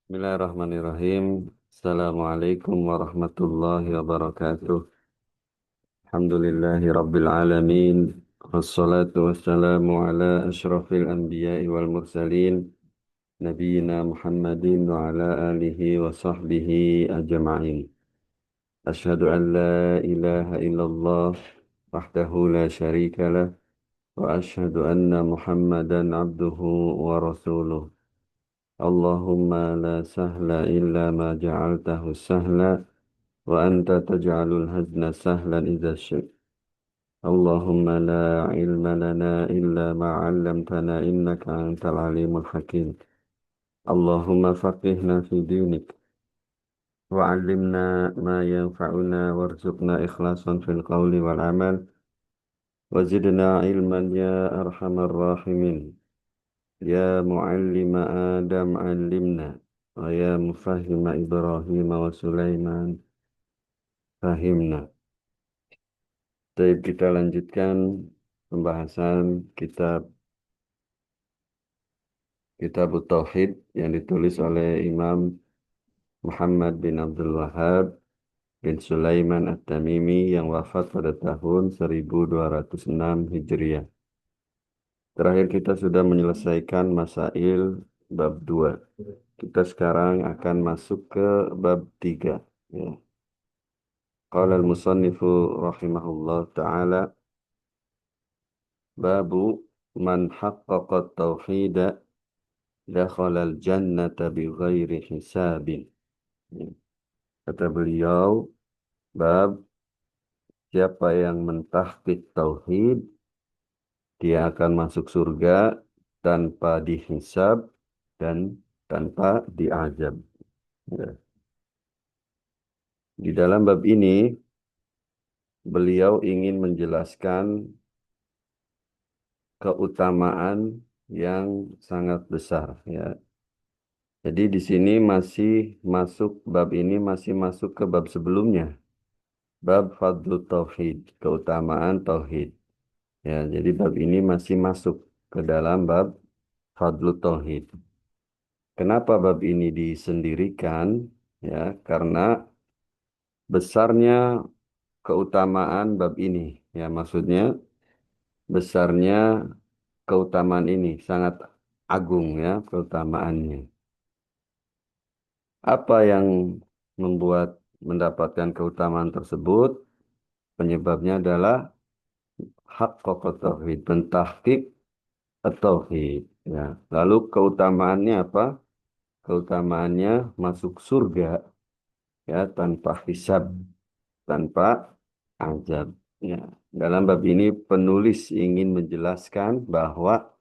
Bismillahirrahmanirrahim. Assalamualaikum warahmatullahi wabarakatuh. Alhamdulillahi rabbil alamin. Wassalatu wassalamu ala ashrafil anbiya'i wal mursalin. Nabiyyina Muhammadin wa ala alihi wa sahbihi ajma'in. Ashhadu an la ilaha illallah wahdahu la syarika lah. Wa ashhadu anna Muhammadan abduhu wa rasuluh. Allahumma la sahla illa ma ja'altahu sahla wa anta taj'alul hazna sahlan idza syi'ta. Allahumma la ilma lana illa ma 'allamtana innaka antal alimul hakim. Allahumma faqihna fi dinik wa 'allimna ma yanfa'una warzuqna ikhlasan fil qawli wal amal wa zidna ilman ya arhamar rahimin. Ya muallima Adam 'allimna wa ya mufahhima Ibrahim wa Sulaiman fahimna. Baik, kita lanjutkan pembahasan kitab Tauhid yang ditulis oleh Imam Muhammad bin Abdul Wahhab bin Sulaiman At-Tamimi yang wafat pada tahun 1206 Hijriah. Terakhir kita sudah menyelesaikan masail bab 2. Kita sekarang akan masuk ke bab 3. Ya. Qala al-musannifu rahimahullah ta'ala babu man haqqaqa tauhida dakhalal jannata bighairi hisabin. Ya. Kata beliau, bab siapa yang mentahqiq tauhid, dia akan masuk surga tanpa dihisab dan tanpa diazab. Ya. Di dalam bab ini, beliau ingin menjelaskan keutamaan yang sangat besar. Ya. Jadi di sini bab ini masih masuk ke bab sebelumnya. Bab Fadlul Tauhid, keutamaan Tauhid. Ya, jadi bab ini masih masuk ke dalam bab Fadlul Tauhid. Kenapa bab ini disendirikan? Ya, karena besarnya keutamaan bab ini. Ya, maksudnya besarnya keutamaan ini sangat agung ya keutamaannya. Apa yang membuat mendapatkan keutamaan tersebut? Penyebabnya adalah haqqaqat tauhid, pentahqiq at-tauhid. Ya. Lalu keutamaannya apa? Keutamaannya masuk surga ya tanpa hisab, tanpa azab. Ya. Dalam bab ini penulis ingin menjelaskan bahwa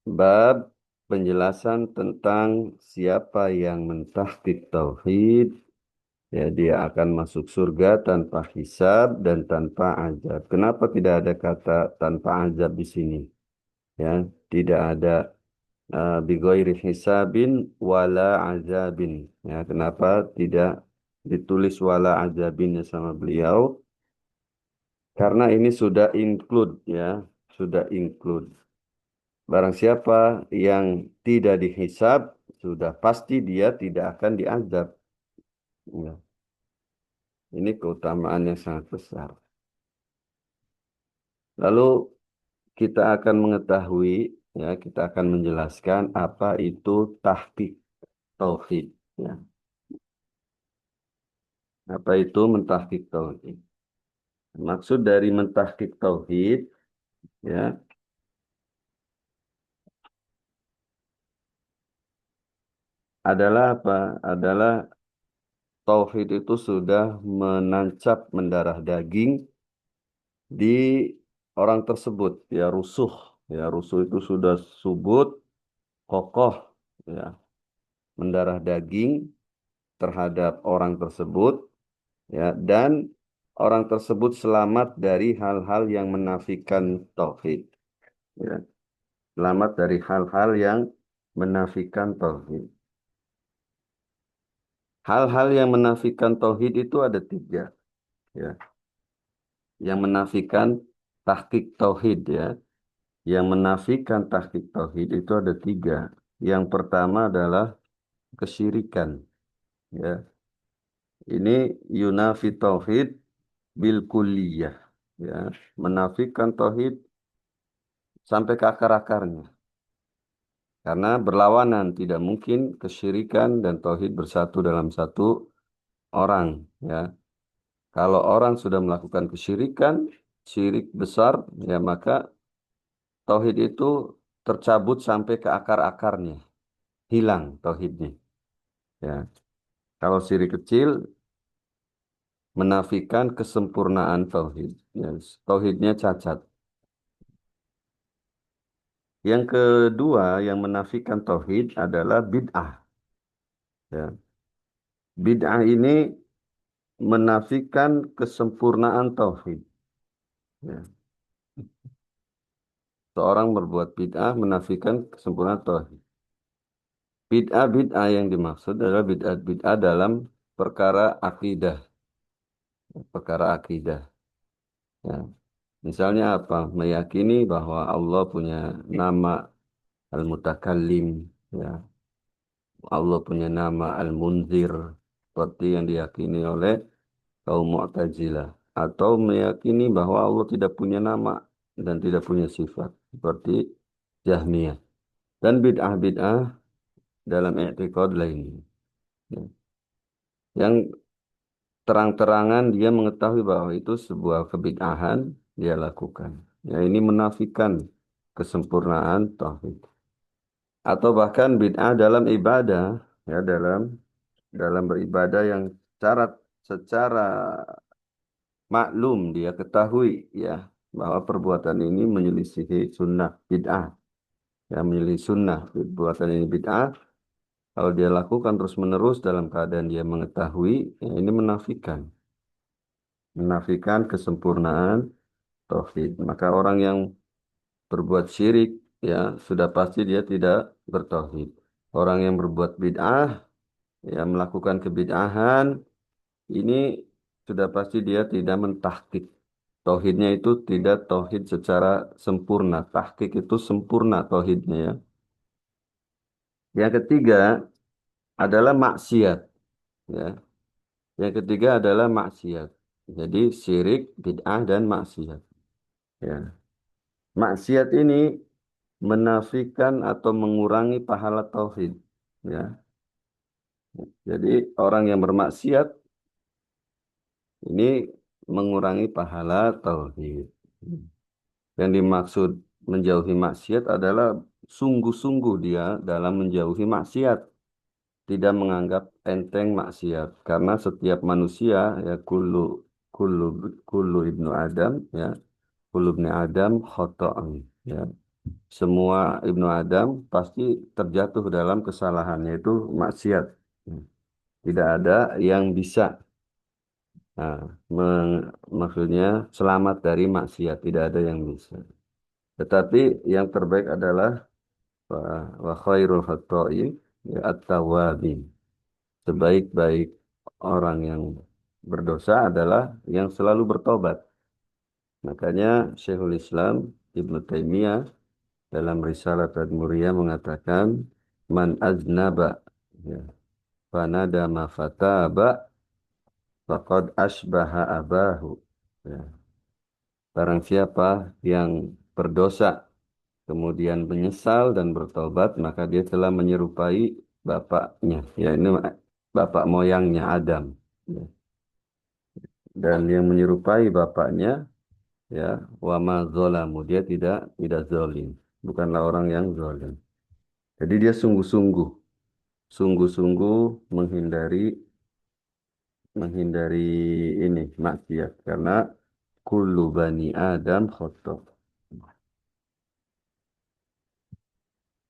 bab penjelasan tentang siapa yang mentahqiq tauhid, ya dia akan masuk surga tanpa hisab dan tanpa azab. Kenapa tidak ada kata tanpa azab di sini? Ya, tidak ada bighairi hisabin wala azabin. Ya, kenapa tidak ditulis wala azabinnya sama beliau? Karena ini sudah include ya, sudah include. Barang siapa yang tidak dihisab, sudah pasti dia tidak akan diazab. Ya. Ini keutamaan yang sangat besar. Lalu kita akan mengetahui, ya, kita akan menjelaskan apa itu tahqiq tauhid. Ya. Apa itu mentahqiq tauhid? Maksud dari mentahqiq tauhid, ya, adalah apa? Adalah tauhid itu sudah menancap mendarah daging di orang tersebut, ya rusuh. Ya, rusuh itu sudah subut, kokoh, ya, mendarah daging terhadap orang tersebut, ya, dan orang tersebut selamat dari hal-hal yang menafikan tauhid, ya. Selamat dari hal-hal yang menafikan tauhid. Hal-hal yang menafikan tauhid itu ada tiga, ya. Yang menafikan tahqiq tauhid, ya. Yang menafikan tahqiq tauhid itu ada tiga. Yang pertama adalah kesyirikan. Ya, ini yunafi tauhid bil kulliyah. Ya, menafikan tauhid sampai ke akar-akarnya. Karena berlawanan, tidak mungkin kesyirikan dan tauhid bersatu dalam satu orang. Ya, kalau orang sudah melakukan kesyirikan, syirik besar, ya maka tauhid itu tercabut sampai ke akar-akarnya, hilang tauhidnya. Ya, kalau syirik kecil menafikan kesempurnaan tauhid, ya, tauhidnya cacat. Yang kedua yang menafikan tauhid adalah bid'ah. Ya. Bid'ah ini menafikan kesempurnaan tauhid. Ya. Seorang berbuat bid'ah menafikan kesempurnaan tauhid. Bid'ah-bid'ah yang dimaksud adalah bid'ah-bid'ah dalam perkara akidah. Perkara akidah. Ya. Misalnya apa? Meyakini bahwa Allah punya nama Al-Mutakallim. Ya. Allah punya nama Al-Munzir. Seperti yang diyakini oleh kaum Mu'tazilah. Atau meyakini bahwa Allah tidak punya nama dan tidak punya sifat. Seperti Jahmiyah. Dan bid'ah-bid'ah dalam i'tiqad lainnya. Ya. Yang terang-terangan dia mengetahui bahwa itu sebuah kebid'ahan dia lakukan. Ya, ini menafikan kesempurnaan tauhid. Atau bahkan bid'ah dalam ibadah, ya dalam beribadah yang secara maklum dia ketahui ya bahwa perbuatan ini menyelisihi sunnah bid'ah, ya menyelisih sunnah perbuatan ini bid'ah. Kalau dia lakukan terus-menerus dalam keadaan dia mengetahui, ya ini menafikan kesempurnaan tauhid. Maka orang yang berbuat syirik, ya sudah pasti dia tidak bertauhid. Orang yang berbuat bid'ah, ya melakukan kebid'ahan, ini sudah pasti dia tidak mentahqiq. Tauhidnya itu tidak tauhid secara sempurna. Tahqiq itu sempurna tauhidnya ya. Yang ketiga adalah maksiat. Ya. Yang ketiga adalah maksiat. Jadi syirik, bid'ah, dan maksiat. Ya. Maksiat ini menafikan atau mengurangi pahala tauhid. Ya. Jadi orang yang bermaksiat ini mengurangi pahala tauhid. Yang dimaksud menjauhi maksiat adalah sungguh-sungguh dia dalam menjauhi maksiat, tidak menganggap enteng maksiat. Karena setiap manusia ya kullu kullu ibnu Adam ya, kullu ibnu Adam khata'un ya. Semua ibnu Adam pasti terjatuh dalam kesalahannya itu maksiat. Tidak ada yang bisa nah, maksudnya selamat dari maksiat, tidak ada yang bisa. Tetapi yang terbaik adalah wa khairul khata'in ya at-tawwabin. Sebaik-baik orang yang berdosa adalah yang selalu bertobat. Makanya Syekhul Islam Ibnu Taimiyah dalam Risalah Tadmuriyah mengatakan man aznaba ya fanadama fataba faqad asbaha abahu. Ya. Barang siapa yang berdosa kemudian menyesal dan bertobat, maka dia telah menyerupai bapaknya, ya ini bapak moyangnya Adam. Ya. Dan yang menyerupai bapaknya, ya, wama zolamu, dia tidak zalim, bukanlah orang yang zalim. Jadi dia sungguh-sungguh menghindari menghindari ini maksiat karena kullu bani Adam khotob.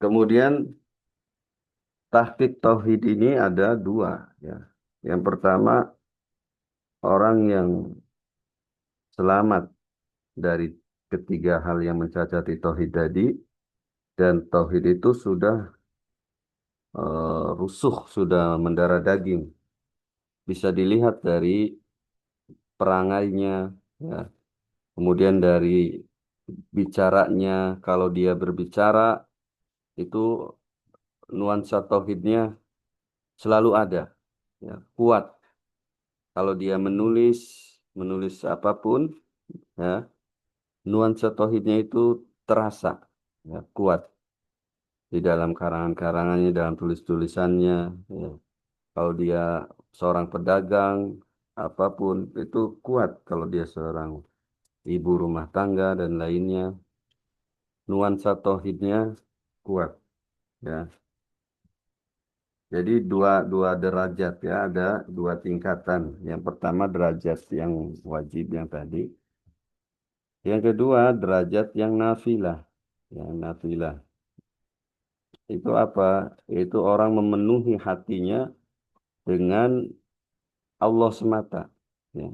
Kemudian tahqiq tauhid ini ada dua, ya. Yang pertama, orang yang selamat dari ketiga hal yang mencacati tauhid tadi, dan tauhid itu sudah rusuh, sudah mendarah daging. Bisa dilihat dari perangainya, ya. Kemudian dari bicaranya, kalau dia berbicara, itu nuansa tauhidnya selalu ada, ya, kuat. Kalau dia menulis, menulis apapun, ya, nuansa tauhidnya itu terasa, ya, kuat di dalam karangan-karangannya, dalam tulis-tulisannya. Ya. Kalau dia seorang pedagang, apapun itu kuat. Kalau dia seorang ibu rumah tangga dan lainnya, nuansa tauhidnya kuat. Ya, jadi dua derajat ya, ada dua tingkatan. Yang pertama derajat yang wajib yang tadi. Yang kedua derajat yang nafilah. Yang nafilah itu apa? Itu orang memenuhi hatinya dengan Allah semata. Ya.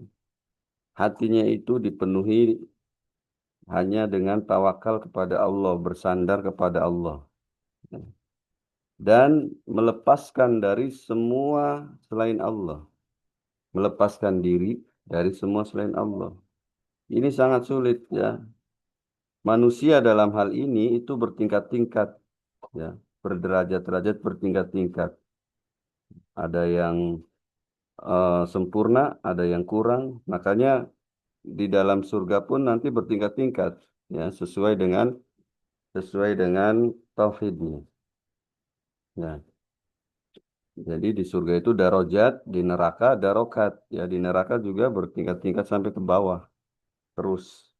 Hatinya itu dipenuhi hanya dengan tawakal kepada Allah, bersandar kepada Allah. Ya. Dan melepaskan dari semua selain Allah. Melepaskan diri dari semua selain Allah. Ini sangat sulit ya. Manusia dalam hal ini itu bertingkat-tingkat ya, berderajat-derajat bertingkat-tingkat. Ada yang sempurna, ada yang kurang. Makanya di dalam surga pun nanti bertingkat-tingkat ya, sesuai dengan tauhidnya. Ya, jadi di surga itu darajat, di neraka darokat. Ya, di neraka juga bertingkat-tingkat sampai ke bawah terus.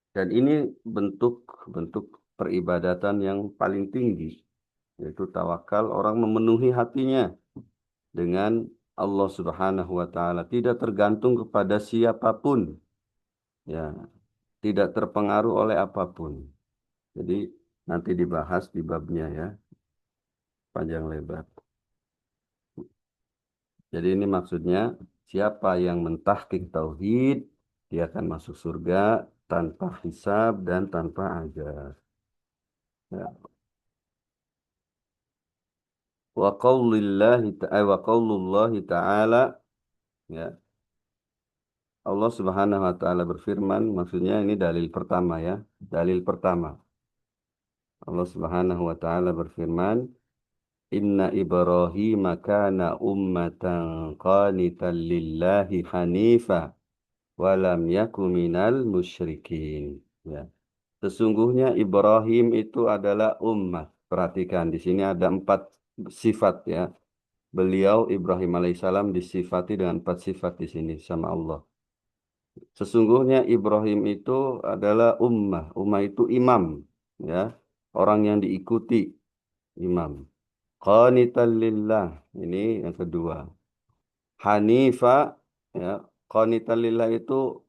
Dan ini bentuk-bentuk peribadatan yang paling tinggi, yaitu tawakal orang memenuhi hatinya dengan Allah Subhanahu wa taala, tidak tergantung kepada siapapun, ya, tidak terpengaruh oleh apapun. Jadi nanti dibahas di babnya ya, panjang lebar. Jadi ini maksudnya siapa yang mentahqiq tauhid, dia akan masuk surga tanpa hisab dan tanpa azab. Ya. Wa qaulullahi ta'ala, ya. Allah Subhanahu wa taala berfirman, maksudnya ini dalil pertama ya. Dalil pertama. Allah Subhanahu wa taala berfirman, "Inna Ibrahim kana ummatan qanitan lillahi hanifa wa lam yaku minal musyrikin." Ya. Sesungguhnya Ibrahim itu adalah ummah. Perhatikan di sini ada 4 sifat ya. Beliau Ibrahim alaihissalam disifati dengan 4 sifat di sini sama Allah. Sesungguhnya Ibrahim itu adalah ummah. Ummah itu imam, ya, orang yang diikuti, imam. Qanitan lillah, ini yang kedua. Hanifa, ya, qanitan lillah itu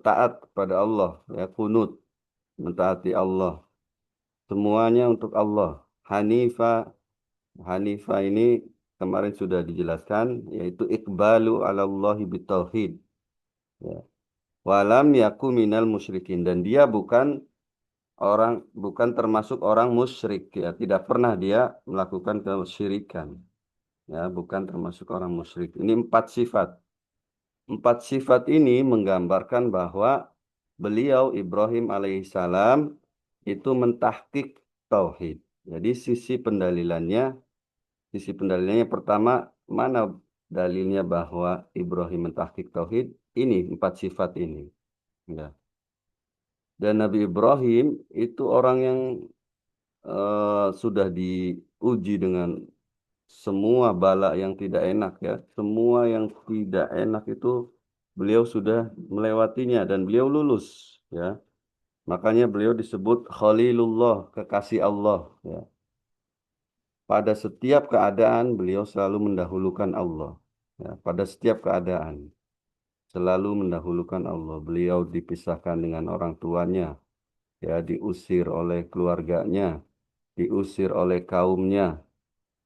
taat kepada Allah, ya, kunut, mentaati Allah. Semuanya untuk Allah. Hanifa, Hanifa ini kemarin sudah dijelaskan, yaitu iqbalu ala Allahi bitauhid. Ya. Walam yaku minal musyrikin, dan dia bukan termasuk orang musyrik ya, tidak pernah dia melakukan kesyirikan, ya, bukan termasuk orang musyrik. Ini 4 sifat. 4 sifat ini menggambarkan bahwa beliau Ibrahim alaihissalam itu mentahqiq tauhid. Jadi sisi pendalilannya pertama, mana dalilnya bahwa Ibrahim mentahqiq tauhid? Ini 4 sifat ini. Ya. Dan Nabi Ibrahim itu orang yang sudah diuji dengan semua bala yang tidak enak ya. Semua yang tidak enak itu beliau sudah melewatinya dan beliau lulus ya. Makanya beliau disebut Khalilullah, kekasih Allah ya. Pada setiap keadaan beliau selalu mendahulukan Allah. Ya, pada setiap keadaan selalu mendahulukan Allah. Beliau dipisahkan dengan orang tuanya, ya, diusir oleh keluarganya, diusir oleh kaumnya.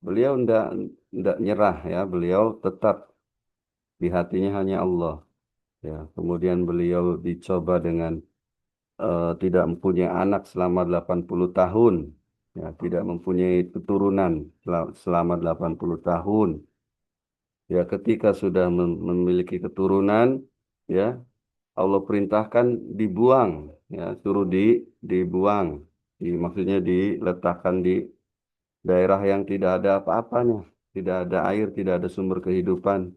Beliau ndak nyerah ya, beliau tetap di hatinya hanya Allah. Ya, kemudian beliau dicoba dengan tidak mempunyai anak selama 80 tahun. Ya, tidak mempunyai keturunan selama 80 tahun. Ya, ketika sudah memiliki keturunan, ya, Allah perintahkan dibuang, ya, suruh dibuang. Maksudnya diletakkan daerah yang tidak ada apa-apanya, tidak ada air, tidak ada sumber kehidupan.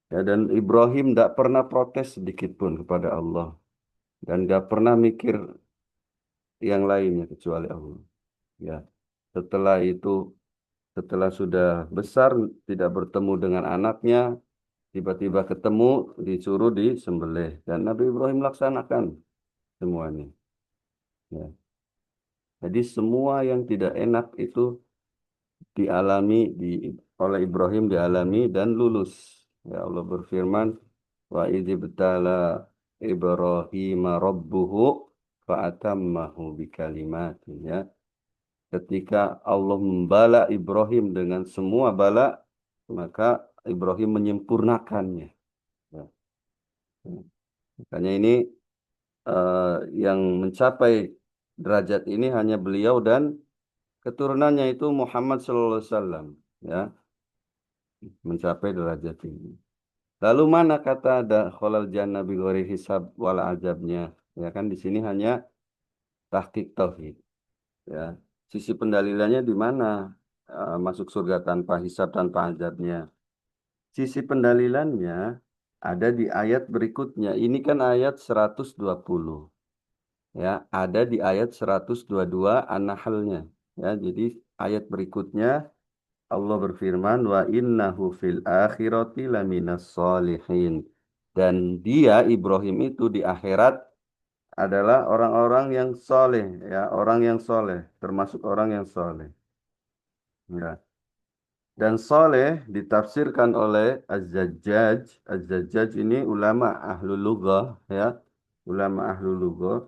Ya, dan Ibrahim tidak pernah protes sedikit pun kepada Allah dan nggak pernah mikir yang lainnya kecuali Allah. Ya, setelah itu, setelah sudah besar, tidak bertemu dengan anaknya, tiba-tiba ketemu, disuruh disembelih dan Nabi Ibrahim laksanakan semuanya. Ya. Jadi semua yang tidak enak itu dialami oleh Ibrahim dialami dan lulus. Ya Allah berfirman, wa idzibtala Ibrahim rabbuhu fa'atammahu bikalimatin ya. Ketika Allah membala Ibrahim dengan semua bala, maka Ibrahim menyempurnakannya. Ya. Makanya ini eh, yang mencapai derajat ini hanya beliau dan keturunannya itu Muhammad Sallallahu Alaihi Wasallam. Ya, mencapai derajat ini. Lalu mana kata ada kholal jannah bi ghairi hisab wala azabnya? Ya kan di sini hanya tahqiq tauhid. Ya, sisi pendalilannya di mana? Masuk surga tanpa hisab tanpa azabnya. Sisi pendalilannya ada di ayat berikutnya. Ini kan ayat 120. Ya, ada di ayat 122 An-Nahlnya. Ya, jadi ayat berikutnya Allah berfirman wa innahu fil akhirati laminas solihin. Dan dia Ibrahim itu di akhirat adalah orang-orang yang soleh, ya, orang yang soleh, termasuk orang yang soleh. Ya. Dan soleh ditafsirkan oleh Az-Zajjaj. Az-Zajjaj ini ulama ahlul lughah, ya, ulama ahlul lughah.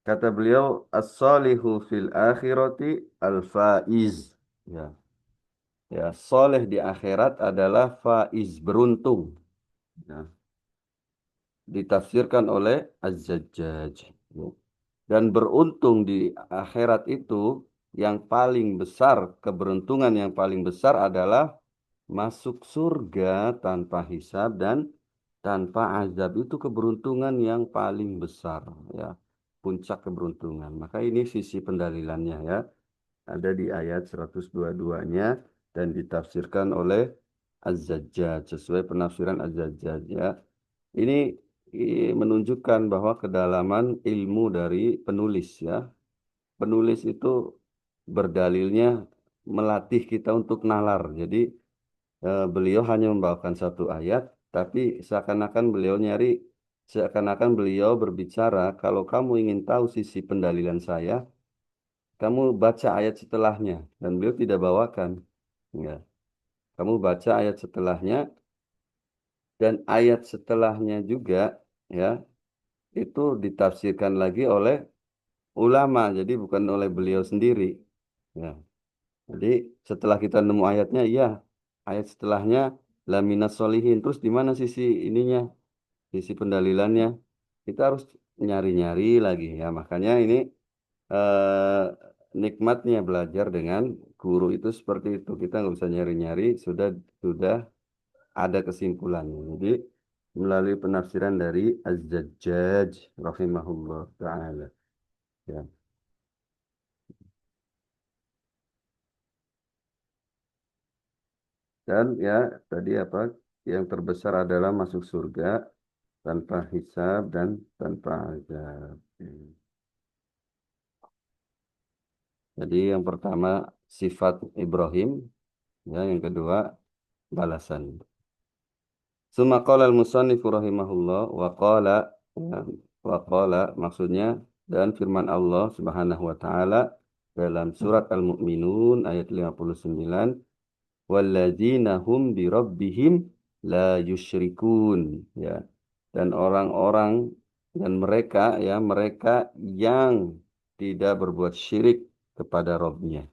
Kata beliau, as-solihu fil akhirati al-faiz. Ya. Ya, soleh di akhirat adalah faiz, beruntung. Ya, ditafsirkan oleh Az-Zajjaj. Ya. Dan beruntung di akhirat itu yang paling besar, keberuntungan yang paling besar adalah masuk surga tanpa hisab dan tanpa azab. Itu keberuntungan yang paling besar. Ya, puncak keberuntungan. Maka ini sisi pendalilannya ya. Ada di ayat 122-nya dan ditafsirkan oleh Az-Zajjaj sesuai penafsiran Az-Zajjaj ya. Ini menunjukkan bahwa kedalaman ilmu dari penulis ya. Penulis itu berdalilnya melatih kita untuk nalar. Jadi beliau hanya membawakan satu ayat, tapi seakan-akan beliau berbicara, kalau kamu ingin tahu sisi pendalilan saya, kamu baca ayat setelahnya. Dan beliau tidak bawakan. Ya. Kamu baca ayat setelahnya dan ayat setelahnya juga ya itu ditafsirkan lagi oleh ulama, jadi bukan oleh beliau sendiri. Ya. Jadi setelah kita nemu ayatnya, iya ayat setelahnya laminas solihin. Terus di mana sisi ininya, sisi pendalilannya? Kita harus nyari-nyari lagi ya. Makanya ini eh, nikmatnya belajar dengan guru itu seperti itu. Kita nggak usah nyari-nyari, sudah ada kesimpulannya. Jadi melalui penafsiran dari Az-Zajjaj rahimahullah taala. Ya. Dan ya tadi apa yang terbesar adalah masuk surga tanpa hisab dan tanpa azab. Ya. Jadi yang pertama sifat Ibrahim, ya yang kedua balasan. Summa qala al-musannifu rahimahullah wa qala ya, wa qala maksudnya dan firman Allah Subhanahu wa taala dalam surat Al-Mu'minun ayat 59 walladzina hum bi rabbihim la yusyrikun ya dan orang-orang dan mereka ya mereka yang tidak berbuat syirik kepada Rabbnya.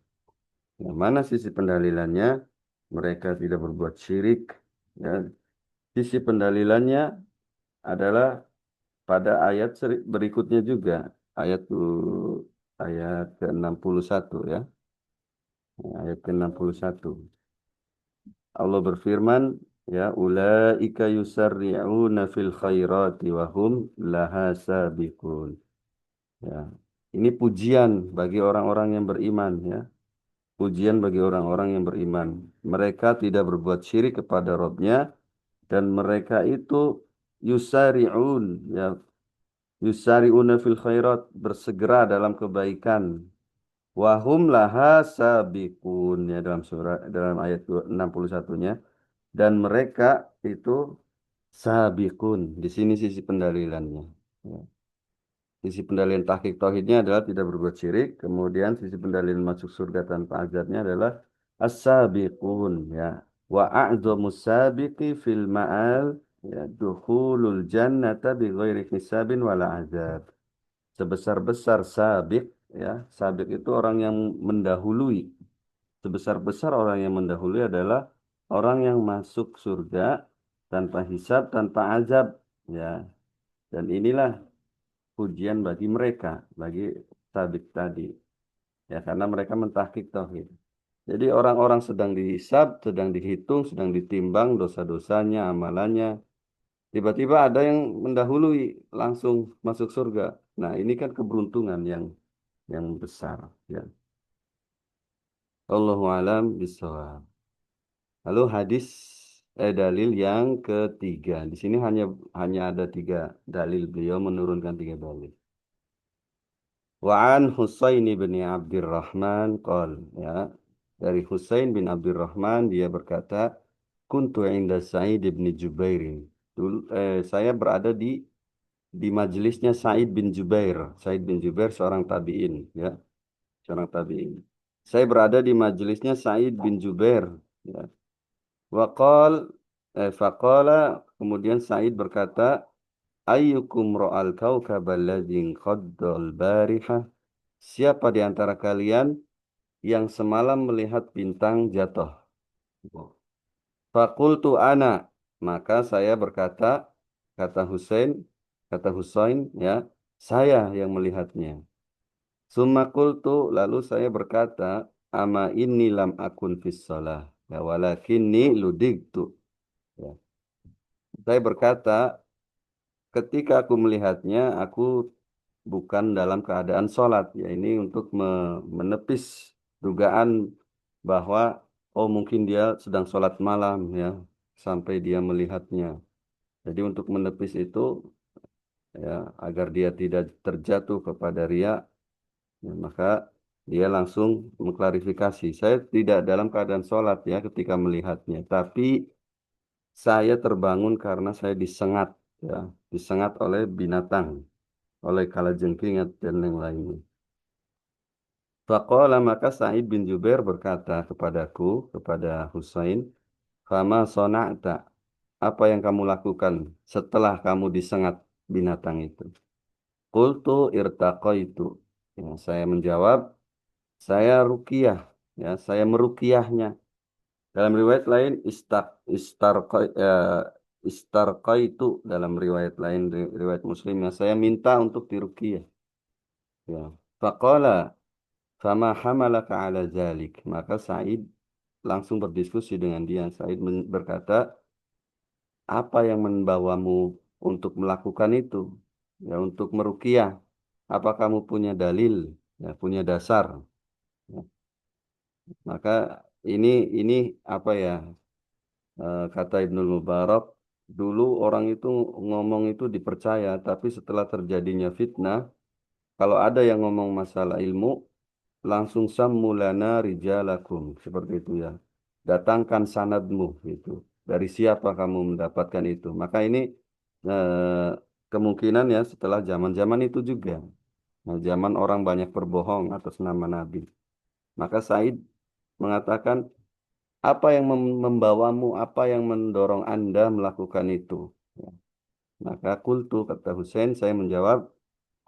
Yang mana sisi pendalilannya mereka tidak berbuat syirik ya. Sisi pendalilannya adalah pada ayat berikutnya juga, ayat ayat ke-61 ya. Ayat ke-61. Allah berfirman, ya ulaika yusarri'una fil khairati wa hum laha sabiqun. Ya. Ini pujian bagi orang-orang yang beriman ya. ujian bagi orang-orang yang beriman. Mereka tidak berbuat syirik kepada Rabb-nya dan mereka itu yusari'un ya yusari'una fil khairat bersegera dalam kebaikan. Wahum laha sabiqun ya dalam ayat 61-nya dan mereka itu sabiqun. Di sini sisi pendalilannya. Ya. Sisi pendalilan tahqiq tauhidnya adalah tidak berbuat syirik, kemudian sisi pendalilan masuk surga tanpa azabnya adalah as-sabiqun ya. Wa a'dhamus sabiqi fil ma'al ya dukhulul jannata bighairi hisabin wala azab. Sebesar-besar sabiq ya, sabiq itu orang yang mendahului. Sebesar-besar orang yang mendahului adalah orang yang masuk surga tanpa hisab, tanpa azab ya. Dan inilah pujian bagi mereka, bagi sabik tadi. Ya, karena mereka mentahqiq tauhid. Jadi orang-orang sedang dihisab, sedang dihitung, sedang ditimbang dosa-dosanya, amalannya. Tiba-tiba ada yang mendahului langsung masuk surga. Nah, ini kan keberuntungan yang besar. Ya. Allahu alam bisawab. Lalu dalil yang ketiga. Di sini hanya ada tiga dalil. Beliau menurunkan tiga dalil. Wa an Husain bin Abdurrahman qol ya dari Husain bin Abdurrahman dia berkata kuntu inda Sa'id bin Jubair dulu saya berada di majelisnya Sa'id bin Jubair. Sa'id bin Jubair seorang tabi'in ya seorang tabi'in. Saya berada di majelisnya Sa'id bin Jubair ya. Waqal faqala kemudian Sa'id berkata ayyukum ra'al kawkabal ladzi qaddal barihah. Siapa di antara kalian yang semalam melihat bintang jatuh? Fakultu ana. Maka saya berkata, kata Husain, kata Husain, ya, saya yang melihatnya. Summa qultu, lalu saya berkata, ama inni lam akun fis shalah, ya, walakinni ludigtu. Ya. Saya berkata, ketika aku melihatnya, aku bukan dalam keadaan sholat. Ya, ini untuk menepis dugaan bahwa oh mungkin dia sedang sholat malam ya sampai dia melihatnya. Jadi untuk menepis itu ya agar dia tidak terjatuh kepada ria, ya, maka dia langsung mengklarifikasi. Saya tidak dalam keadaan sholat ya ketika melihatnya, tapi saya terbangun karena saya disengat ya, disengat oleh binatang, oleh kalajengking dan yang lainnya. Faqala maka Sa'id bin Jubair berkata kepadaku, kepada Husain, "Fama sona'ta, apa yang kamu lakukan setelah kamu disengat binatang itu?" Qultu irtaqaitu. Ya, saya menjawab, saya ruqyah, ya, saya meruqyahnya. Dalam riwayat lain istarqaitu dalam riwayat lain riwayat Muslim ya, saya minta untuk diruqyah. Ya. Faqala fama hamalaka ala zalik. Maka Sa'id langsung berdiskusi dengan dia. Sa'id berkata, apa yang membawamu untuk melakukan itu? Ya, untuk meruqyah. Apa kamu punya dalil? Ya, punya dasar? Ya. Maka ini ini apa ya? Kata Ibnul Mubarak, dulu orang itu ngomong itu dipercaya, tapi setelah terjadinya fitnah, kalau ada yang ngomong masalah ilmu, langsung sammulana rijalakum seperti itu ya, datangkan sanadmu itu dari siapa kamu mendapatkan itu. Maka ini eh, kemungkinan ya setelah zaman-zaman itu juga, nah, zaman orang banyak berbohong atas nama Nabi. Maka Said mengatakan apa yang membawamu, apa yang mendorong Anda melakukan itu. Ya. Maka kultu kata Husain, saya menjawab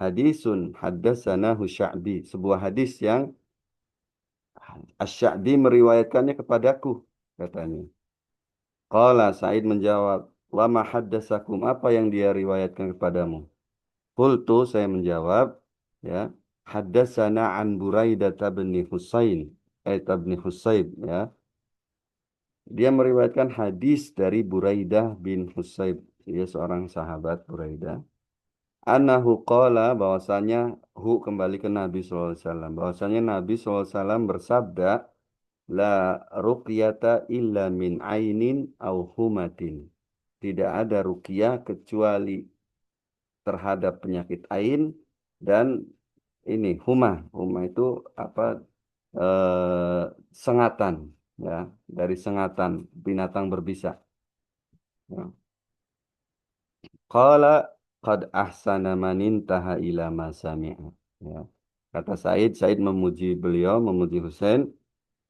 hadisun haddatsana Sya'bi, sebuah hadis yang Asy-Sya'bi meriwayatkannya kepadaku, katanya. Qala Sa'id menjawab, wa ma haddatsakum, apa yang dia riwayatkan kepadamu? Qultu, saya menjawab, ya, haddatsana an Buraidah bin Husain, bin Husayb, ya. Dia meriwayatkan hadis dari Buraidah bin Husayb, dia seorang sahabat Buraidah. Anahu qala bahwasanya kembali ke Nabi SAW, bahwasanya Nabi SAW bersabda La ruqyata illa min ainin au humatin. Tidak ada ruqyah kecuali terhadap penyakit ain dan ini huma. Huma itu apa? Sengatan, ya, dari sengatan binatang berbisa. Ya. Qala qad ahsana man intaha ila ma sami'a. Ya. Kata Said memuji beliau, memuji Husain,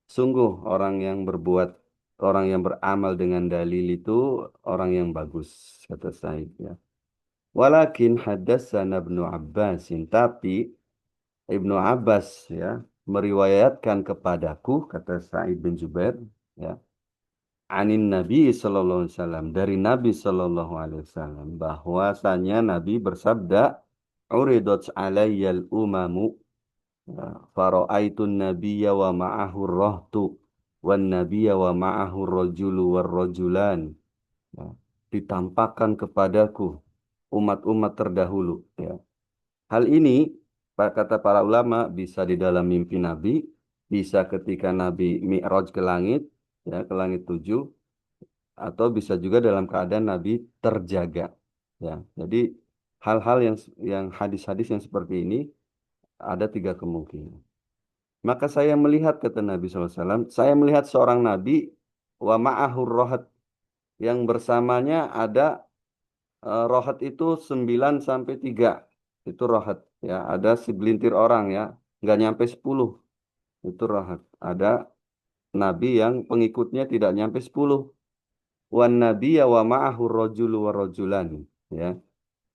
sungguh orang yang beramal dengan dalil itu orang yang bagus, kata Said, ya. Walakin haddatsana Ibnu Abbasin, tapi Ibnu Abbas, ya, meriwayatkan kepadaku, kata Sa'id bin Jubair, ya, anin Nabi sallallahu alaihi wasallam, dari Nabi sallallahu alaihi wasallam, bahwasanya Nabi bersabda, uridat alayyal umamu, ya, faraaitun nabiyya wa ma'ahu rahtu wan nabiyya wa ma'ahu rajulu war rajulan, ya, ditampakkan kepadaku umat-umat terdahulu, ya. Hal ini, kata para ulama, bisa di dalam mimpi Nabi, bisa ketika Nabi Mi'raj ke langit, ya, ke langit 7, atau bisa juga dalam keadaan Nabi terjaga. Ya, jadi hal-hal yang hadis-hadis yang seperti ini ada tiga kemungkinan. Maka saya melihat, kata Nabi SAW, saya melihat seorang Nabi wa ma'ahur rohat, yang bersamanya ada rohat itu 9 sampai 3. Itu rohat, ya, ada segelintir orang, ya, nggak nyampe 10. Itu rohat. Ada Nabi yang pengikutnya tidak nyampe 10. Wan nabiyya wa ma'ahu rajulu wa rajulan, ya.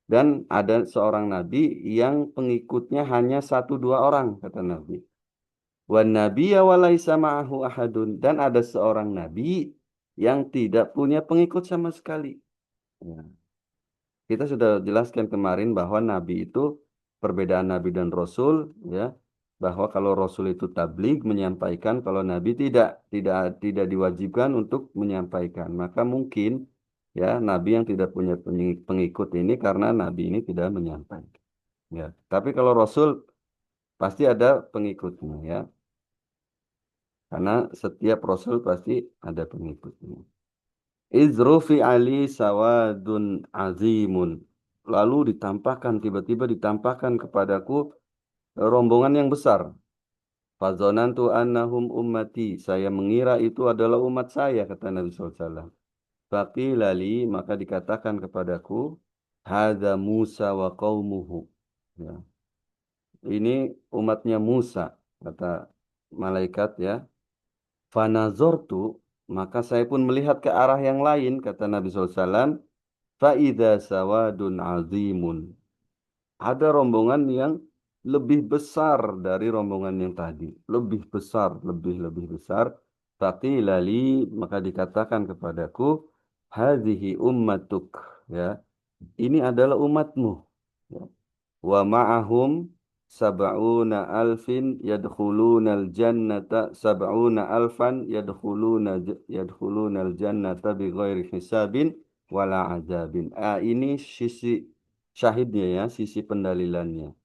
Dan ada seorang nabi yang pengikutnya hanya 1-2 orang, kata Nabi. Wan nabiyya wa laisa ma'ahu ahadun, dan ada seorang nabi yang tidak punya pengikut sama sekali. Ya. Kita sudah jelaskan kemarin bahwa nabi itu perbedaan nabi dan rasul, ya. Bahwa kalau rasul itu tabligh, menyampaikan, kalau nabi tidak diwajibkan untuk menyampaikan. Maka mungkin, ya, nabi yang tidak punya pengikut ini karena nabi ini tidak menyampaikan. Ya. Tapi kalau rasul pasti ada pengikutnya, ya. Karena setiap rasul pasti ada pengikutnya. Izrufi ali sawadun azimun. Lalu tiba-tiba ditampakkan kepadaku rombongan yang besar. Fazonantu annahum ummati. Saya mengira itu adalah umat saya, kata Nabi SAW. Faqilali, maka dikatakan kepadaku, hadza Musa wa qaumuhu. Ya. Ini umatnya Musa, kata malaikat, ya. Fanazortu, maka saya pun melihat ke arah yang lain, kata Nabi SAW. Faida sawadun azimun. Ada rombongan yang lebih besar dari rombongan yang tadi. Lebih besar, lebih besar. Faqilali, maka dikatakan kepadaku, hadhihi ummatuk. Ya, ini adalah umatmu. Ya. Wa ma'ahum sab'una alfin yadkhulunal jannata sab'una alfan yadkhulunal jannata bighairi hisabin wala azabin. Ini sisi syahidnya, ya, sisi pendalilannya.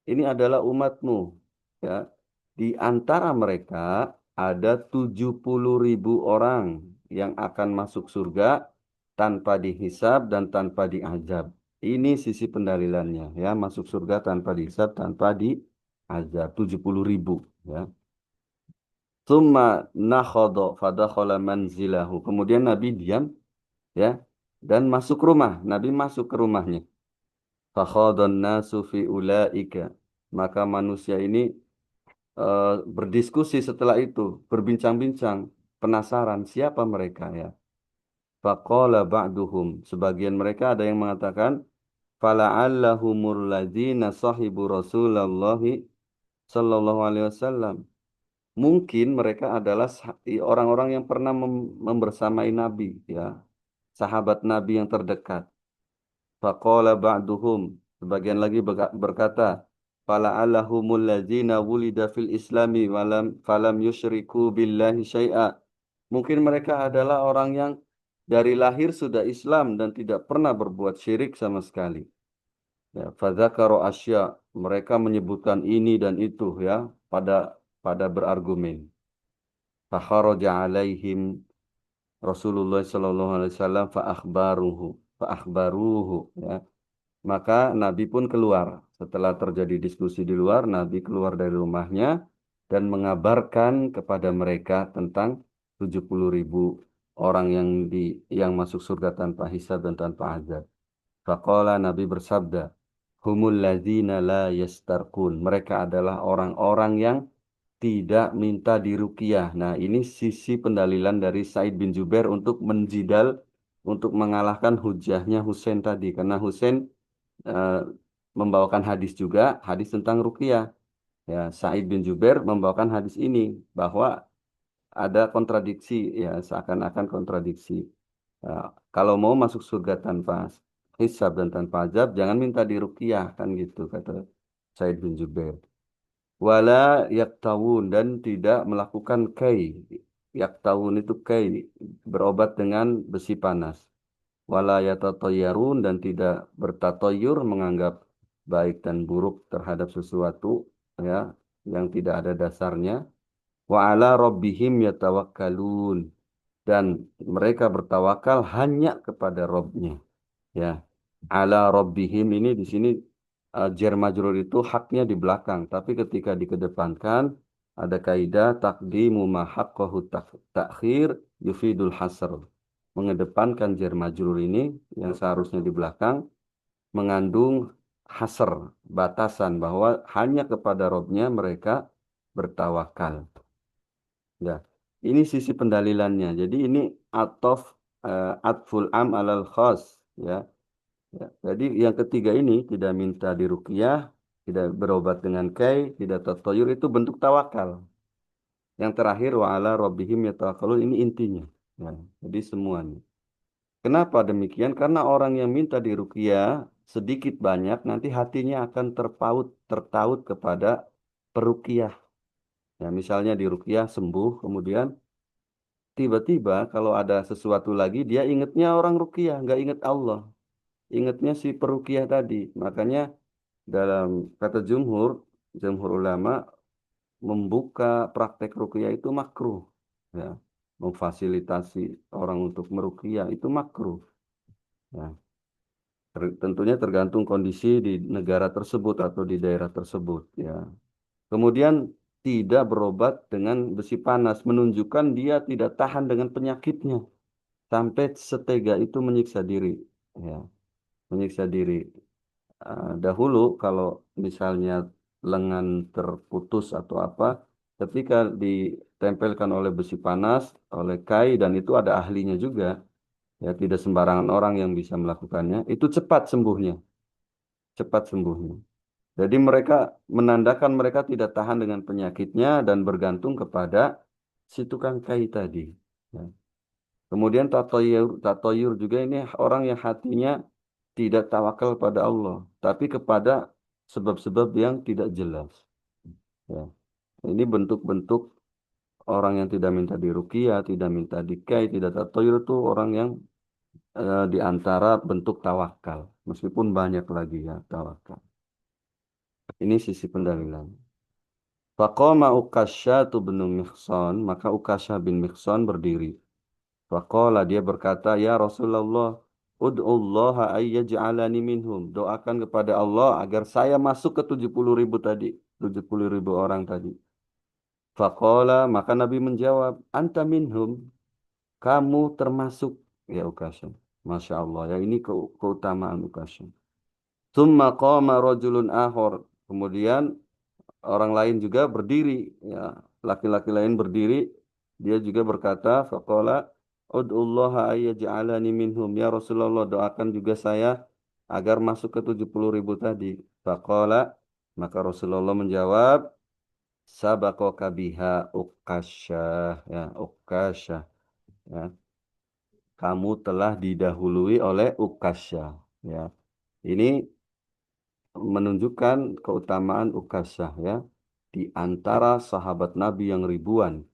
Ini adalah umatmu, ya. Di antara mereka ada 70.000 orang yang akan masuk surga tanpa dihisab dan tanpa diazab. Ini sisi pendalilannya, ya, masuk surga tanpa dihisab, tanpa diazab, 70.000, ya. Tsumma nakhadha fadakhala manzilahu. Kemudian Nabi diam, ya, dan masuk rumah. Nabi masuk ke rumahnya. Fakhadhan nasu fi ulaika. Maka manusia ini berdiskusi setelah itu, berbincang-bincang, penasaran siapa mereka, ya. Faqala ba'duhum, sebagian mereka ada yang mengatakan, fala'allahumul ladzina sahibu Rasulullah sallallahu alaihi wasallam. Mungkin mereka adalah orang-orang yang pernah membersamai Nabi, ya, sahabat Nabi yang terdekat. Faqala ba'duhum, sebagian lagi berkata, fala'allahumul ladzina wulida fil islami falam yusyriku billahi syai'a. Mungkin mereka adalah orang yang dari lahir sudah Islam dan tidak pernah berbuat syirik sama sekali. Ya, fadzakaru asya, mereka menyebutkan ini dan itu, ya, pada berargumen. Fakharaja alaihim Rasulullah sallallahu alaihi wasallam fa akhbaruhu ya. Maka Nabi pun keluar. Setelah terjadi diskusi di luar, Nabi keluar dari rumahnya dan mengabarkan kepada mereka tentang 70.000 orang yang masuk surga tanpa hisab dan tanpa azab. Faqala Nabi bersabda, humul ladzina la yastarqun. Mereka adalah orang-orang yang tidak minta diruqyah. Nah, ini sisi pendalilan dari Said bin Jubair untuk menjidal, untuk mengalahkan hujahnya Husain tadi. Karena Husain eh, membawakan hadis juga, hadis tentang ruqyah. Ya, Said bin Jubair membawakan hadis ini bahwa ada kontradiksi, ya seakan-akan kontradiksi. Ya, kalau mau masuk surga tanpa hisab dan tanpa azab, jangan minta diruqyah kan gitu kata Said bin Jubair. Wala yaktawun dan tidak melakukan kai. Yaktawun itu kai, berobat dengan besi panas. Wala yatatayyarun dan tidak bertatoyur menganggap baik dan buruk terhadap sesuatu ya yang tidak ada dasarnya. Wa ala rabbihim yatawakkalun dan mereka bertawakal hanya kepada Robnya. Ya, ala rabbihim ini di sini jar majrur itu haknya di belakang, tapi ketika dikedepankan ada kaidah takdimu ma haqqahu takhir yufidul hasr. Mengedepankan jar majrur ini yang seharusnya di belakang mengandung hasr, batasan bahwa hanya kepada Robnya mereka bertawakal. Ya, ini sisi pendalilannya. Jadi ini atof atful am alal khas. Ya, ya. Jadi yang ketiga ini tidak minta diruqyah, tidak berobat dengan kai, tidak tatoyur itu bentuk tawakal. Yang terakhir wa ala rabbihim yatawakkalun ini intinya. Ya, jadi semuanya. Kenapa demikian? Karena orang yang minta diruqyah sedikit banyak nanti hatinya akan tertaut kepada peruqyah. Ya, misalnya diruqyah sembuh, kemudian tiba-tiba kalau ada sesuatu lagi dia ingatnya orang ruqyah, nggak ingat Allah. Ingatnya si peruqyah tadi. Makanya dalam kata jumhur ulama membuka praktek ruqyah itu makruh. Ya, memfasilitasi orang untuk meruqyah itu makruh. Ya, tentunya tergantung kondisi di negara tersebut atau di daerah tersebut. Ya, kemudian tidak berobat dengan besi panas menunjukkan dia tidak tahan dengan penyakitnya sampai setega itu menyiksa diri. Ya, menyiksa diri. Dahulu kalau misalnya lengan terputus atau apa, ketika ditempelkan oleh besi panas, oleh kai dan itu ada ahlinya juga, ya tidak sembarangan orang yang bisa melakukannya, itu cepat sembuhnya, cepat sembuhnya. Jadi mereka menandakan mereka tidak tahan dengan penyakitnya dan bergantung kepada si tukang kai tadi. Ya. Kemudian tatoyur juga ini orang yang hatinya tidak tawakal pada Allah, tapi kepada sebab-sebab yang tidak jelas. Ya. Ini bentuk-bentuk orang yang tidak minta diruqyah, tidak minta dikai, tidak tatoyur itu orang yang di antara bentuk tawakal. Meskipun banyak lagi ya tawakal. Ini sisi pendalilan. Faqama Uqasyatu bin Mihsan, maka Uqasyah bin Mihsan berdiri. Faqala dia berkata, ya Rasulullah, ud'ullaha ayyaj'alani minhum. Doakan kepada Allah agar saya masuk ke 70.000 tadi. 70.000 orang tadi. Faqala, maka Nabi menjawab, anta minhum. Kamu termasuk. Ya Uqasyah. Masya Allah. Ya ini keutamaan Uqasyah. Thumma qama rajulun ahor. Kemudian orang lain juga berdiri. Ya, laki-laki lain berdiri. Dia juga berkata, faqala, ud'ullaha ayyaj'alani minhum. Ya Rasulullah, doakan juga saya agar masuk ke 70.000 tadi. Faqala, maka Rasulullah menjawab, sabaqaka biha Uqasyah. Ya, Uqasyah. Ya, kamu telah didahului oleh Uqasyah. Ya, ini menunjukkan keutamaan Uqasyah ya. Di antara sahabat Nabi yang ribuan,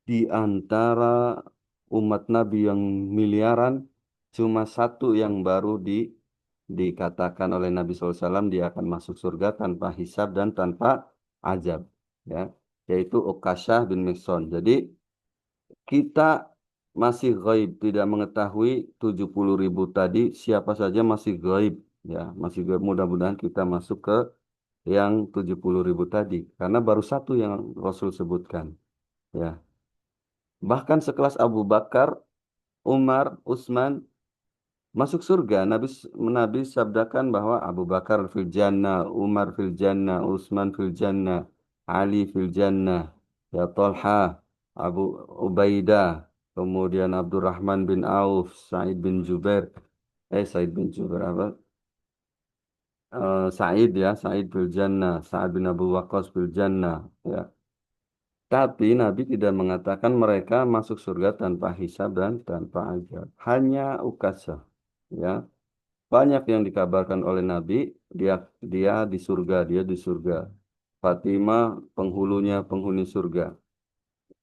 di antara umat Nabi yang miliaran, cuma satu yang baru dikatakan oleh Nabi SAW dia akan masuk surga tanpa hisab dan tanpa azab, ya, yaitu Uqasyah bin Mihsan. Jadi kita masih gaib, tidak mengetahui 70.000 tadi siapa saja masih gaib. Ya, masih gaib. Mudah-mudahan kita masuk ke yang 70.000 tadi. Karena baru satu yang Rasul sebutkan. Ya, bahkan sekelas Abu Bakar, Umar, Utsman masuk surga. Nabi sabdakan bahwa Abu Bakar fil jannah, Umar fil jannah, Utsman fil jannah, Ali fil jannah, ya Talha, Abu Ubaidah, kemudian Abdurrahman bin Auf, Sa'id bin Jubair apa? Sa'id ya, Sa'id fil jannah, Sa'ad bin Abu Waqqas fil jannah, ya. Tapi Nabi tidak mengatakan mereka masuk surga tanpa hisab dan tanpa azab. Hanya ukasa. Ya, banyak yang dikabarkan oleh Nabi, dia dia di surga, dia di surga. Fatimah penghulunya penghuni surga.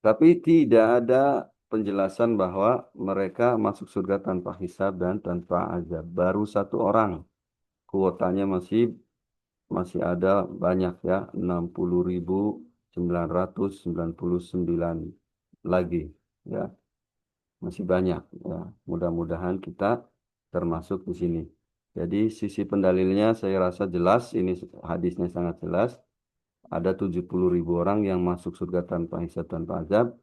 Tapi tidak ada penjelasan bahwa mereka masuk surga tanpa hisab dan tanpa azab. Baru satu orang. Kuotanya masih masih ada banyak ya, 60.999 lagi. Ya, masih banyak ya. Mudah-mudahan kita termasuk di sini. Jadi sisi pendalilnya saya rasa jelas, ini hadisnya sangat jelas. Ada 70.000 orang yang masuk surga tanpa hisab tanpa azab.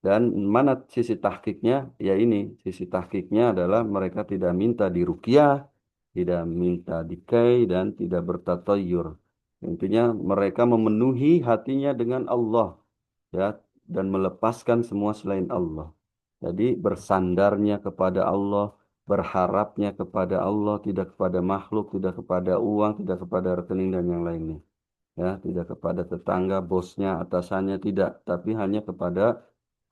Dan mana sisi tahkiknya? Ya ini, sisi tahkiknya adalah mereka tidak minta diruqyah, tidak minta dikai, dan tidak bertatayur. Intinya mereka memenuhi hatinya dengan Allah, ya, dan melepaskan semua selain Allah. Jadi bersandarnya kepada Allah, berharapnya kepada Allah, tidak kepada makhluk, tidak kepada uang, tidak kepada rekening dan yang lainnya. Ya, tidak kepada tetangga, bosnya, atasannya, tidak, tapi hanya kepada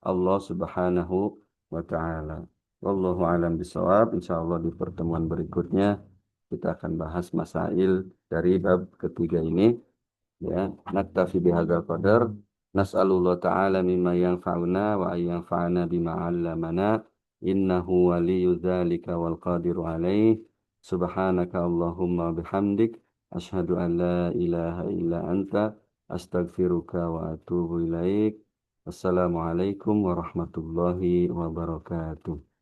Allah Subhanahu wa taala. Wallahu alam bisawab. Insyaallah di pertemuan berikutnya kita akan bahas masail dari bab ketiga ini. Ya, naktafi bihadzal qadar. Nas'alullah ta'ala mimma yanfa'una wa an yanfa'ana bima 'allamana. Innahu waliyyu dzalika wal qadiru alaih. Subhanaka Allahumma bihamdik asyhadu an la ilaha illa anta astaghfiruka wa atubu ilaik. Assalamualaikum warahmatullahi wabarakatuh.